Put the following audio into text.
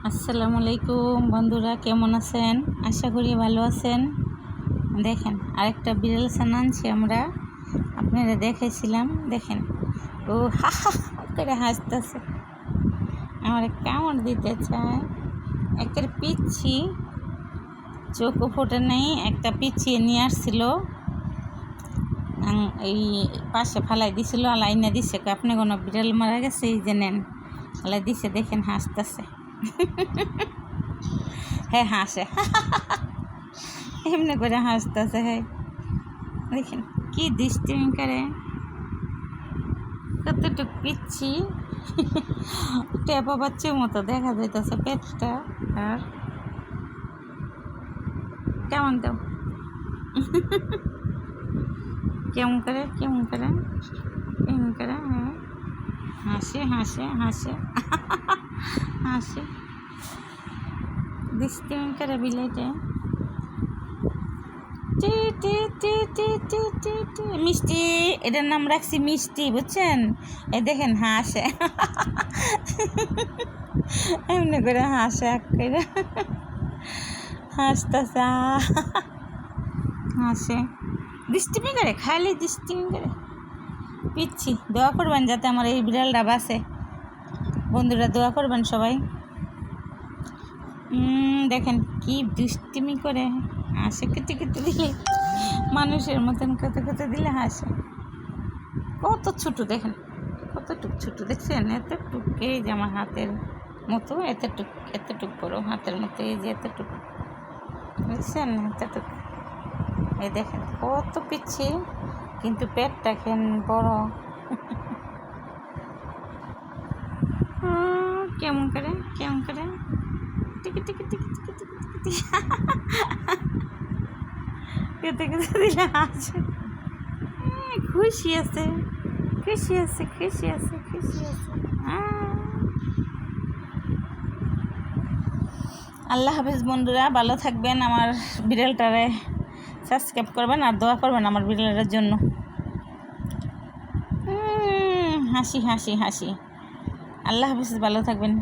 আসসালামু আলাইকুম বন্ধুরা, কেমন আছেন? আশা করি ভালো আছেন। দেখেন আরেকটা বিড়াল ছানা আনছি আমরা, আপনারা দেখাইছিলাম। দেখেন ও হা হা করে হাসতেছে, আমার কামড় দিতে চায়। একটা পিচ্ছি, চোখও ফোটে নেই, একটা পিছিয়ে নিয়ে আসছিল, এই পাশে ফালাই দিছিল, আলাইনা দিছে। আপনি কোনো বিড়াল মারা গেছে, এই যে নেন, আলাই দিছে। দেখেন হাসতেছে, হ্যাঁ হাসে, এমনি করে হাসতেছে। হ্যাঁ দেখেন কি দৃষ্টিমি করে, কতটুক পিচ্ছি, টেপা বাচ্চার মতো দেখা যাইতেছে পেটটা। আর কেমন দাও, কেমন করে কেমন করে কেমন করে, হ্যাঁ হাসে হাসে হাসে হাসে, দৃষ্টিমি করে বিলাইটা। মিষ্টি, এটার নাম রাখছি মিষ্টি, বুঝছেন? এই দেখেন হাসে, এমনি করে হাসে, করে হাসতেছে, হাসে, দৃষ্টিমি করে, খালি দৃষ্টিমি করে। পিচ্ছি, দোয়া করবেন যাতে আমার এই বিড়ালটা বাঁচে। বন্ধুরা দোয়া করবেন সবাই। দেখেন কি দুষ্টিমি করে, হাসে, কেটে কেটে দিলে মানুষের মতন কত কত দিলে হাসে। কত ছোট দেখেন, কতটুক ছোট দেখছেন, এতটুক, এই যে আমার হাতের মতো, এতটুক এতটুক বড় হাতের মতো, এই যে এতটুক, দেখছেন এতটুক। এই দেখেন কত পিচ্ছি, কিন্তু পেটটা কেন বড়। কেমন করে কেমন করে টিকি টিকি টিকি টিকি টিকি টিকি কেটে কেটে দিলে হাসে, খুশি আছে খুশি আছে খুশি আছে খুশি আছে। আল্লাহ হাফেজ বন্ধুরা, ভালো থাকবেন। আমার বিড়ালটারে সাবস্ক্রাইব করবেন আর দোয়া করবেন আমার বিড়ালের জন্য। হাসি হাসি হাসি, আল্লাহ হাফেজ, ভালো থাকবেন।